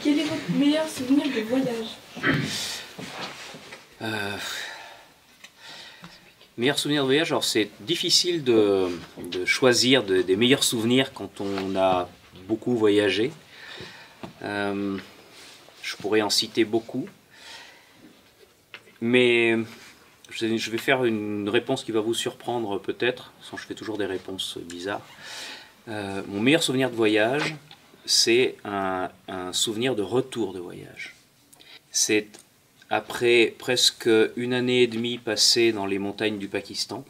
Quel est votre meilleur souvenir de voyage? Meilleur souvenir de voyage, alors c'est difficile de choisir des meilleurs souvenirs quand on a beaucoup voyagé. Je pourrais en citer beaucoup, mais je vais faire une réponse qui va vous surprendre peut-être, sans je fais toujours des réponses bizarres. Mon meilleur souvenir de voyage, c'est un souvenir de retour de voyage. C'est après presque 1 année et demie passée dans les montagnes du Pakistan,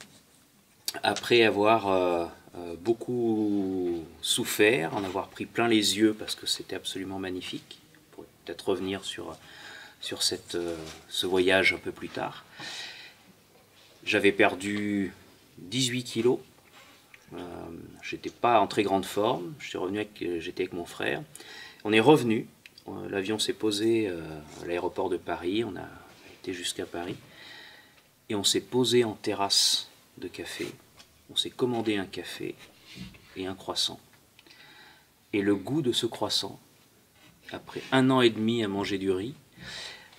après avoir beaucoup souffert, en avoir pris plein les yeux parce que c'était absolument magnifique. On pourrait peut-être revenir sur ce voyage un peu plus tard. J'avais perdu 18 kilos. J'étais pas en très grande forme. Je suis revenu j'étais avec mon frère. On est revenu. L'avion s'est posé à l'aéroport de Paris. On a été jusqu'à Paris. Et on s'est posé en terrasse de café. On s'est commandé un café et un croissant. Et le goût de ce croissant, après 1 an et demi à manger du riz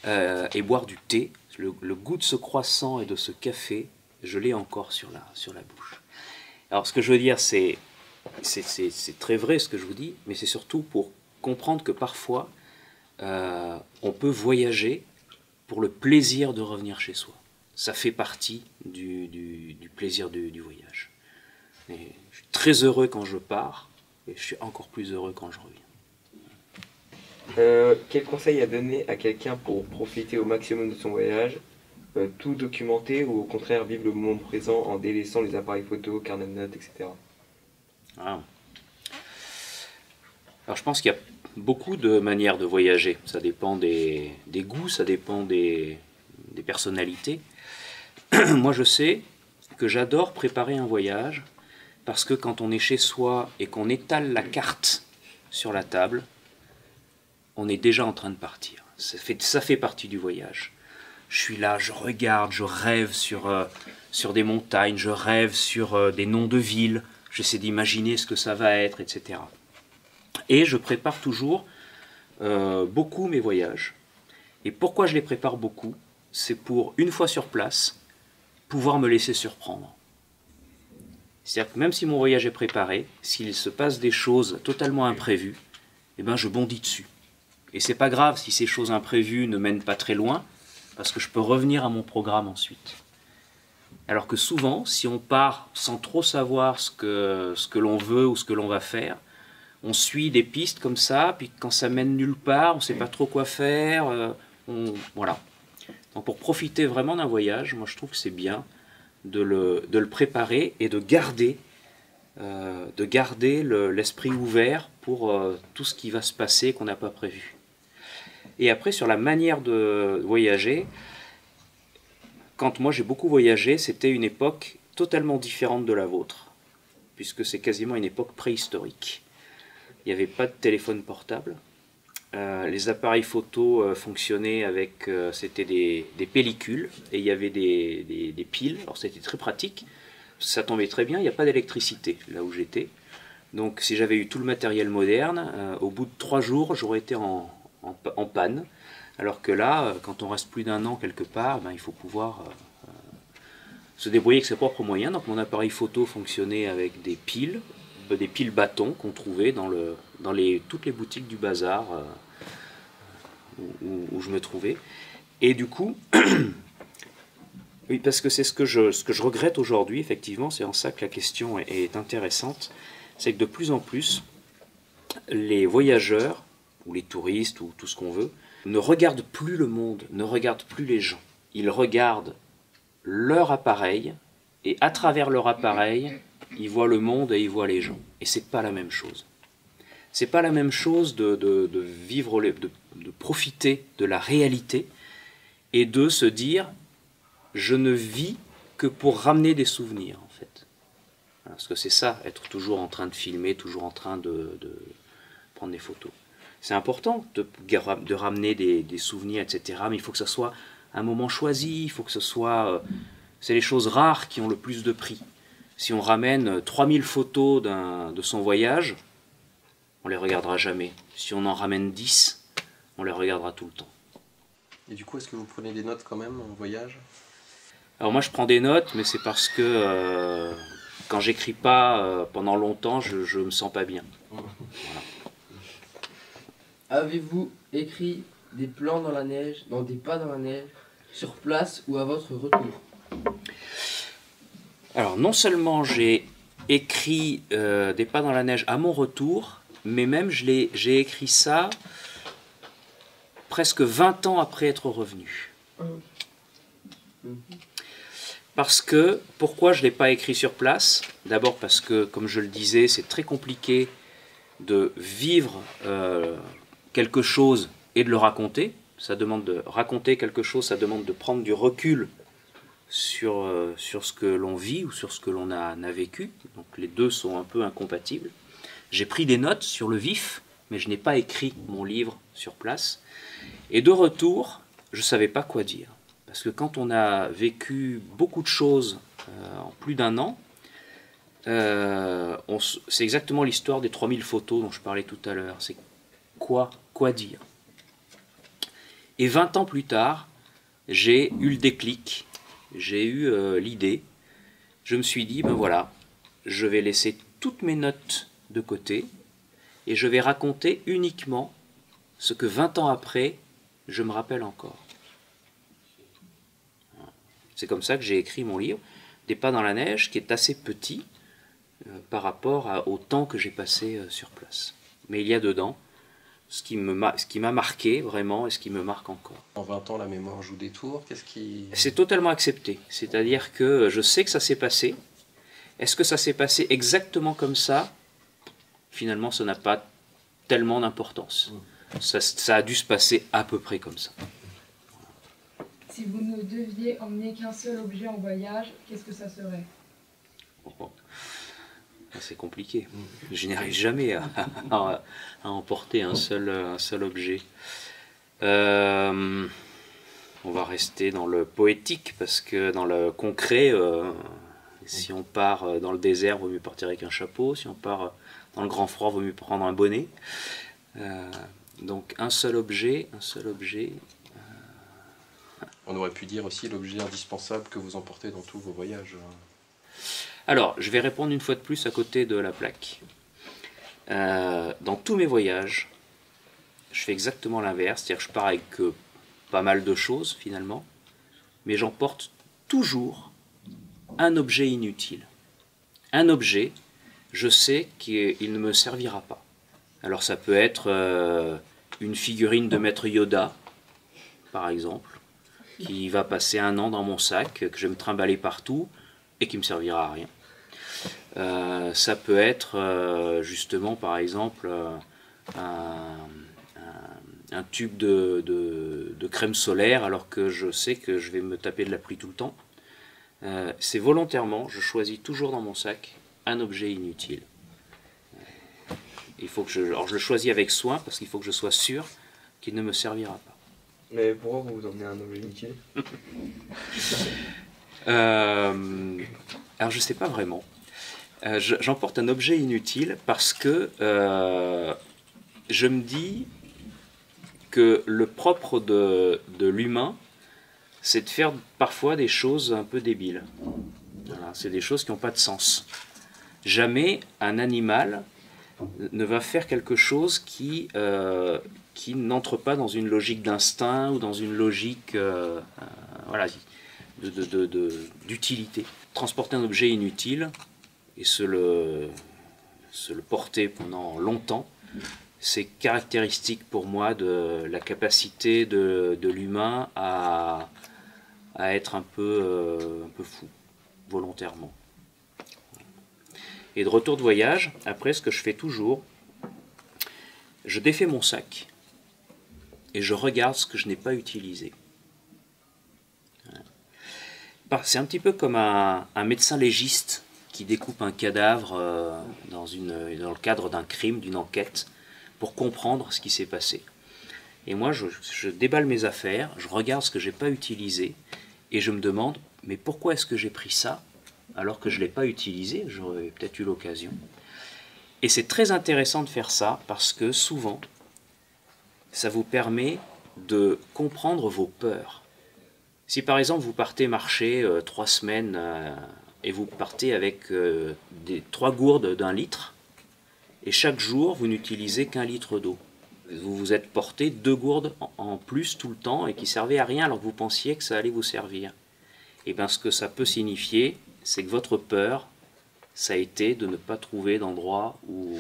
et boire du thé, le goût de ce croissant et de ce café, je l'ai encore sur la bouche. Alors ce que je veux dire, c'est très vrai ce que je vous dis, mais c'est surtout pour comprendre que parfois, on peut voyager pour le plaisir de revenir chez soi. Ça fait partie du plaisir du voyage. Et je suis très heureux quand je pars, et je suis encore plus heureux quand je reviens. Quel conseil à donner à quelqu'un pour profiter au maximum de son voyage, tout documenter ou au contraire vivre le moment présent en délaissant les appareils photo, carnet de notes, etc. Ah. Alors je pense qu'il y a beaucoup de manières de voyager. Ça dépend des goûts, ça dépend des personnalités. Moi je sais que j'adore préparer un voyage parce que quand on est chez soi et qu'on étale la carte sur la table, on est déjà en train de partir. Ça fait partie du voyage. Je suis là, je regarde, je rêve sur des montagnes, je rêve sur des noms de villes, j'essaie d'imaginer ce que ça va être, etc. Et je prépare toujours beaucoup mes voyages. Et pourquoi je les prépare beaucoup? C'est pour, une fois sur place, pouvoir me laisser surprendre. C'est-à-dire que même si mon voyage est préparé, s'il se passe des choses totalement imprévues, eh ben je bondis dessus. Et c'est pas grave si ces choses imprévues ne mènent pas très loin, parce que je peux revenir à mon programme ensuite. Alors que souvent, si on part sans trop savoir ce que l'on veut ou ce que l'on va faire, on suit des pistes comme ça, puis quand ça mène nulle part, on ne sait pas trop quoi faire. Voilà. Donc pour profiter vraiment d'un voyage, moi je trouve que c'est bien de le préparer et de garder l'esprit ouvert pour tout ce qui va se passer qu'on n'a pas prévu. Et après, sur la manière de voyager, quand moi j'ai beaucoup voyagé, c'était une époque totalement différente de la vôtre, puisque c'est quasiment une époque préhistorique. Il n'y avait pas de téléphone portable. Les appareils photo fonctionnaient avec, c'était des pellicules, et il y avait des piles, alors c'était très pratique, ça tombait très bien, il n'y a pas d'électricité là où j'étais. Donc si j'avais eu tout le matériel moderne, au bout de 3 jours, j'aurais été en panne, alors que là, quand on reste plus d'1 an quelque part, ben, il faut pouvoir se débrouiller avec ses propres moyens. Donc mon appareil photo fonctionnait avec des piles bâtons qu'on trouvait dans toutes les boutiques du bazar où je me trouvais. Et du coup, oui, parce que c'est ce que je regrette aujourd'hui, effectivement, c'est en ça que la question est intéressante, c'est que de plus en plus, les voyageurs, ou les touristes, ou tout ce qu'on veut, ne regardent plus le monde, ne regardent plus les gens. Ils regardent leur appareil, et à travers leur appareil, ils voient le monde et ils voient les gens. Et c'est pas la même chose. C'est pas la même chose de vivre, de profiter de la réalité, et de se dire, je ne vis que pour ramener des souvenirs, en fait. Parce que c'est ça, être toujours en train de filmer, toujours en train de prendre des photos. C'est important de ramener des souvenirs, etc. Mais il faut que ce soit un moment choisi, il faut que ce soit... c'est les choses rares qui ont le plus de prix. Si on ramène 3000 photos de son voyage, on les regardera jamais. Si on en ramène 10, on les regardera tout le temps. Et du coup, est-ce que vous prenez des notes quand même en voyage? Alors moi je prends des notes, mais c'est parce que quand j'écris pas pendant longtemps, je me sens pas bien. Voilà. Avez-vous écrit des plans dans la neige, dans des pas dans la neige, sur place ou à votre retour? Alors non seulement j'ai écrit des pas dans la neige à mon retour, mais même j'ai écrit ça presque 20 ans après être revenu. Parce que, pourquoi je ne l'ai pas écrit sur place? D'abord parce que, comme je le disais, c'est très compliqué de vivre quelque chose et de le raconter. Ça demande de raconter quelque chose, ça demande de prendre du recul sur ce que l'on vit ou sur ce que l'on a vécu. Donc les deux sont un peu incompatibles. J'ai pris des notes sur le vif, mais je n'ai pas écrit mon livre sur place. Et de retour, je ne savais pas quoi dire. Parce que quand on a vécu beaucoup de choses en plus d'un an, c'est exactement l'histoire des 3000 photos dont je parlais tout à l'heure. C'est quoi dire? Et 20 ans plus tard, j'ai eu le déclic, j'ai eu l'idée. Je me suis dit, ben voilà, je vais laisser toutes mes notes de côté et je vais raconter uniquement ce que 20 ans après, je me rappelle encore. C'est comme ça que j'ai écrit mon livre, Des pas dans la neige, qui est assez petit par rapport au temps que j'ai passé sur place. Mais il y a dedans ce qui m'a marqué vraiment et ce qui me marque encore. En 20 ans, la mémoire joue des tours. Qu'est-ce qui... C'est totalement accepté. C'est-à-dire que je sais que ça s'est passé. Est-ce que ça s'est passé exactement comme ça? Finalement, ça n'a pas tellement d'importance. Ça a dû se passer à peu près comme ça. Si vous ne deviez emmener qu'un seul objet en voyage, qu'est-ce que ça serait? Bon. C'est compliqué. Je n'arrive jamais à emporter un seul objet. On va rester dans le poétique, parce que dans le concret, si on part dans le désert, il vaut mieux partir avec un chapeau. Si on part dans le grand froid, il vaut mieux prendre un bonnet. Donc un seul objet. On aurait pu dire aussi l'objet indispensable que vous emportez dans tous vos voyages. Alors, je vais répondre une fois de plus à côté de la plaque. Dans tous mes voyages, je fais exactement l'inverse, c'est-à-dire que je pars avec pas mal de choses finalement, mais j'emporte toujours un objet inutile. Un objet, je sais qu'il ne me servira pas. Alors ça peut être une figurine de Maître Yoda, par exemple, qui va passer un an dans mon sac, que je vais me trimballer partout et qui ne me servira à rien. Ça peut être justement par exemple un tube de crème solaire alors que je sais que je vais me taper de la pluie tout le temps. C'est volontairement, je choisis toujours dans mon sac un objet inutile. Il faut que alors je le choisis avec soin parce qu'il faut que je sois sûr qu'il ne me servira pas. Mais pourquoi vous emmenez un objet inutile? Alors je sais pas vraiment. J'emporte un objet inutile parce que je me dis que le propre de l'humain, c'est de faire parfois des choses un peu débiles. Voilà, c'est des choses qui n'ont pas de sens. Jamais un animal ne va faire quelque chose qui n'entre pas dans une logique d'instinct ou dans une logique voilà, d'utilité. Transporter un objet inutile et se le porter pendant longtemps, c'est caractéristique pour moi de la capacité de l'humain à être un peu fou, volontairement. Et de retour de voyage, après ce que je fais toujours, je défais mon sac et je regarde ce que je n'ai pas utilisé. C'est un petit peu comme un médecin légiste qui découpe un cadavre dans le cadre d'un crime, d'une enquête, pour comprendre ce qui s'est passé. Et moi, je déballe mes affaires, je regarde ce que je n'ai pas utilisé, et je me demande, mais pourquoi est-ce que j'ai pris ça, alors que je ne l'ai pas utilisé? J'aurais peut-être eu l'occasion. Et c'est très intéressant de faire ça parce que souvent, ça vous permet de comprendre vos peurs. Si par exemple vous partez marcher 3 semaines et vous partez avec 3 gourdes d'1 litre, et chaque jour vous n'utilisez qu'1 litre d'eau, vous vous êtes porté 2 gourdes en plus tout le temps et qui servaient à rien alors que vous pensiez que ça allait vous servir. Et bien ce que ça peut signifier, c'est que votre peur, ça a été de ne pas trouver d'endroit où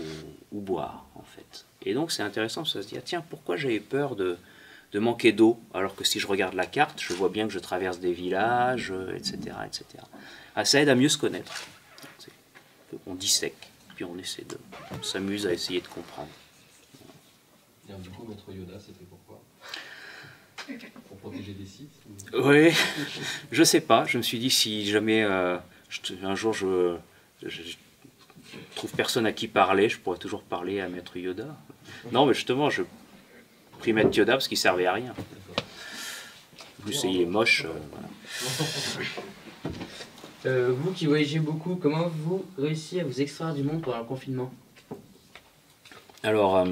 boire en fait. Et donc c'est intéressant, ça se dit, ah, tiens, pourquoi j'avais peur de manquer d'eau, alors que si je regarde la carte, je vois bien que je traverse des villages, etc. etc. Ah, ça aide à mieux se connaître. On dissèque, puis on essaie de s'amuse à essayer de comprendre. Et du coup, Maître Yoda, c'était pourquoi? Pour protéger des sites Oui, je sais pas, je me suis dit si jamais un jour je trouve personne à qui parler, je pourrais toujours parler à Maître Yoda. Non, mais justement, je pris Maître Yoda parce qu'il servait à rien. En plus, il est moche. Voilà. Vous qui voyagez beaucoup, comment vous réussissez à vous extraire du monde pendant le confinement? Alors,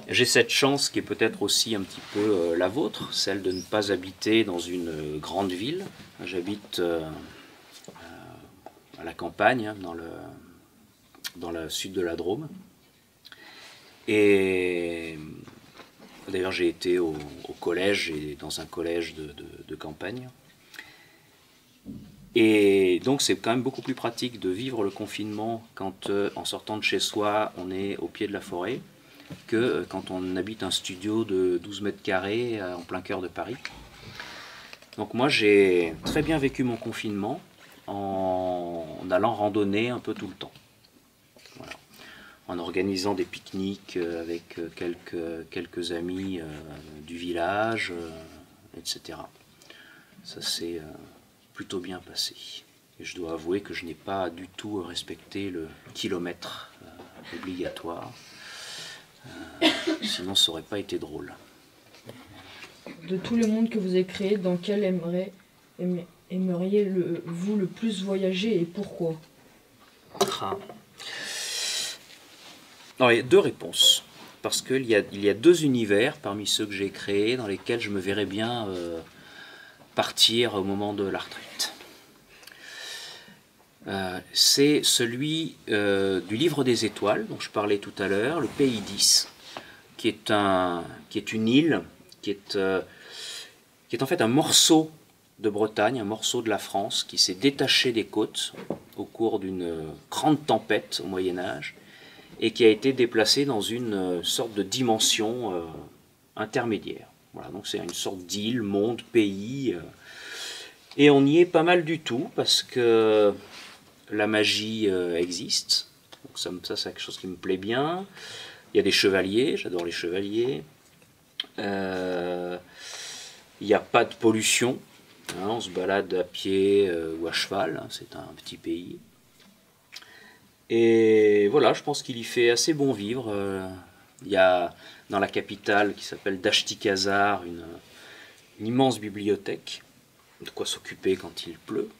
j'ai cette chance qui est peut-être aussi un petit peu la vôtre, celle de ne pas habiter dans une grande ville. J'habite à la campagne, hein, dans le sud de la Drôme. Et d'ailleurs, j'ai été au collège et dans un collège de campagne. Et donc, c'est quand même beaucoup plus pratique de vivre le confinement quand, en sortant de chez soi, on est au pied de la forêt, que quand on habite un studio de 12 mètres carrés en plein cœur de Paris. Donc moi, j'ai très bien vécu mon confinement en allant randonner un peu tout le temps. Voilà. En organisant des pique-niques avec quelques amis du village, etc. Ça s'est plutôt bien passé. Et je dois avouer que je n'ai pas du tout respecté le kilomètre obligatoire. Sinon, ça n'aurait pas été drôle. De tous les mondes que vous avez créés, dans quel aimeriez-vous le plus voyager et pourquoi? Alors, il y a 2 réponses. Parce qu'il y a 2 univers parmi ceux que j'ai créés dans lesquels je me verrais bien partir au moment de la retraite. C'est celui du livre des étoiles dont je parlais tout à l'heure, le pays 10, qui est une île, qui est en fait un morceau de Bretagne, un morceau de la France qui s'est détaché des côtes au cours d'une grande tempête au Moyen-Âge et qui a été déplacé dans une sorte de dimension intermédiaire. Voilà, donc c'est une sorte d'île, monde, pays, et on y est pas mal du tout parce que la magie existe, donc ça c'est quelque chose qui me plaît bien. Il y a des chevaliers, j'adore les chevaliers. Il n'y a pas de pollution, hein, on se balade à pied ou à cheval, hein, c'est un petit pays. Et voilà, je pense qu'il y fait assez bon vivre. Il y a dans la capitale qui s'appelle Dashti-Kazar une immense bibliothèque, de quoi s'occuper quand il pleut.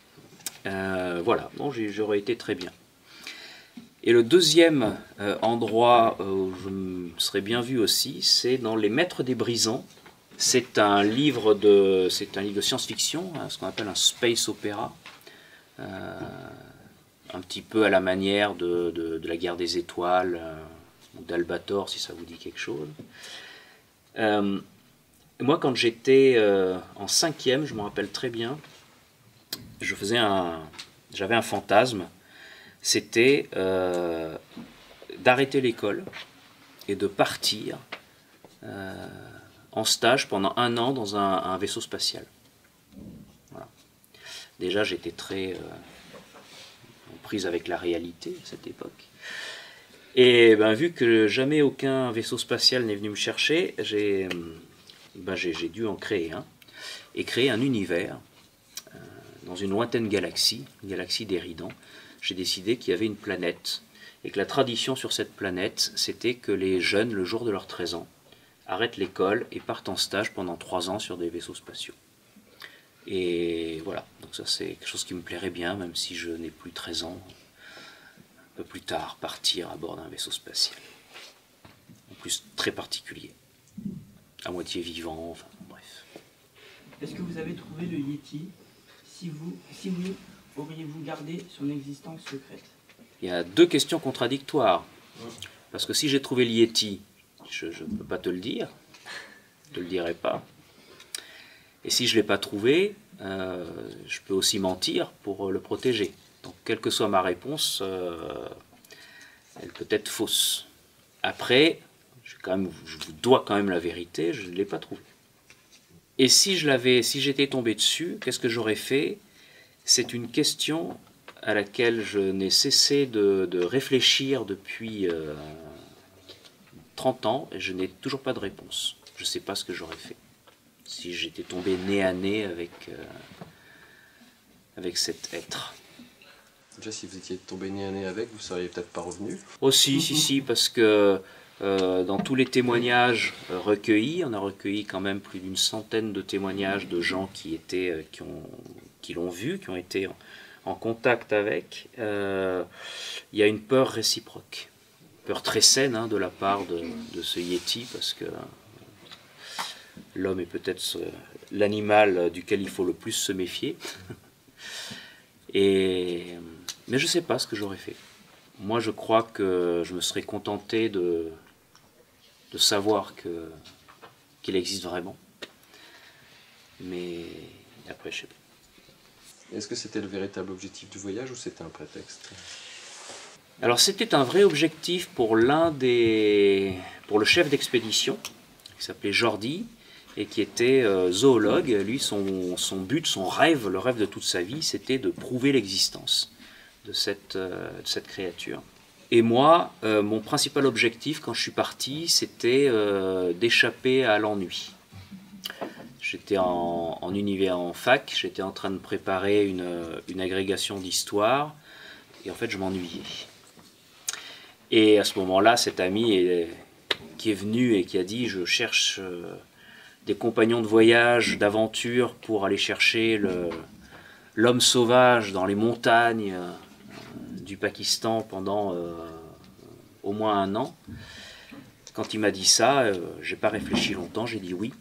Voilà, bon, j'aurais été très bien. Et le deuxième endroit où je me serais bien vu aussi, c'est dans Les Maîtres des Brisants. C'est un livre de science-fiction, hein, ce qu'on appelle un space opéra, un petit peu à la manière de la Guerre des Étoiles, ou d'Albator, si ça vous dit quelque chose. Moi, quand j'étais en 5e, je me rappelle très bien, j'avais un fantasme, c'était d'arrêter l'école et de partir en stage pendant 1 an dans un vaisseau spatial. Voilà. Déjà, j'étais très en prise avec la réalité à cette époque. Et ben, vu que jamais aucun vaisseau spatial n'est venu me chercher, j'ai dû en créer un, et créer un univers dans une lointaine galaxie, une galaxie d'Éridan. J'ai décidé qu'il y avait une planète, et que la tradition sur cette planète, c'était que les jeunes, le jour de leurs 13 ans, arrêtent l'école et partent en stage pendant 3 ans sur des vaisseaux spatiaux. Et voilà, donc ça c'est quelque chose qui me plairait bien, même si je n'ai plus 13 ans. peu plus tard, partir à bord d'un vaisseau spatial. En plus, très particulier. À moitié vivant, enfin, bref. Est-ce que vous avez trouvé le Yeti? Si oui, auriez-vous gardé son existence secrète? Il y a deux questions contradictoires. Parce que si j'ai trouvé le Yeti, je ne peux pas te le dire. Je ne te le dirai pas. Et si je ne l'ai pas trouvé, je peux aussi mentir pour le protéger. Donc, quelle que soit ma réponse, elle peut être fausse. Après, je vous dois quand même la vérité, je ne l'ai pas trouvé. Et si j'étais tombé dessus, qu'est-ce que j'aurais fait? C'est une question à laquelle je n'ai cessé de réfléchir depuis 30 ans et je n'ai toujours pas de réponse. Je ne sais pas ce que j'aurais fait si j'étais tombé nez à nez avec cet être. Déjà, si vous étiez tombé nez à nez avec, vous ne seriez peut-être pas revenu. Aussi, si, parce que dans tous les témoignages recueillis, on a recueilli quand même plus d'une centaine de témoignages de gens qui l'ont vu, qui ont été en contact avec. Il y a une peur réciproque, peur très saine de la part de ce Yeti, parce que l'homme est peut-être l'animal duquel il faut le plus se méfier. Mais je ne sais pas ce que j'aurais fait. Moi, je crois que je me serais contenté de savoir qu'il existe vraiment. Mais après, je ne sais pas. Est-ce que c'était le véritable objectif du voyage ou c'était un prétexte? Alors, c'était un vrai objectif pour le chef d'expédition, qui s'appelait Jordi, et qui était zoologue. Lui, son but, son rêve, le rêve de toute sa vie, c'était de prouver l'existence de cette créature. Et moi, mon principal objectif quand je suis parti, c'était d'échapper à l'ennui. J'étais en fac, j'étais en train de préparer une agrégation d'histoire, et en fait je m'ennuyais. Et à ce moment-là, cet ami qui est venu et qui a dit « je cherche des compagnons de voyage, d'aventure pour aller chercher l'homme sauvage dans les montagnes du Pakistan pendant au moins 1 an ». Quand il m'a dit ça, j'ai pas réfléchi longtemps, j'ai dit oui.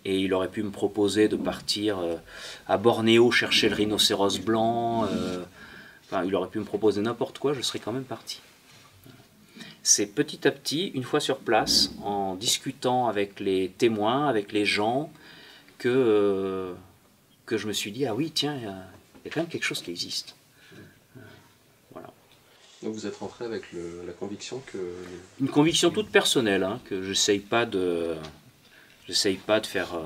Et il aurait pu me proposer de partir à Bornéo chercher le rhinocéros blanc. Enfin, il aurait pu me proposer n'importe quoi, je serais quand même parti. C'est petit à petit, une fois sur place, en discutant avec les témoins, avec les gens, que je me suis dit, ah oui, tiens, il y a quand même quelque chose qui existe. Voilà. Donc vous êtes rentré avec la conviction que... Une conviction toute personnelle, que j'essaye pas de faire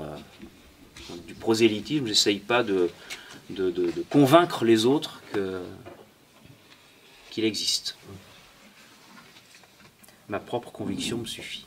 du prosélytisme, j'essaye pas de convaincre les autres qu'il existe. Ma propre conviction me suffit.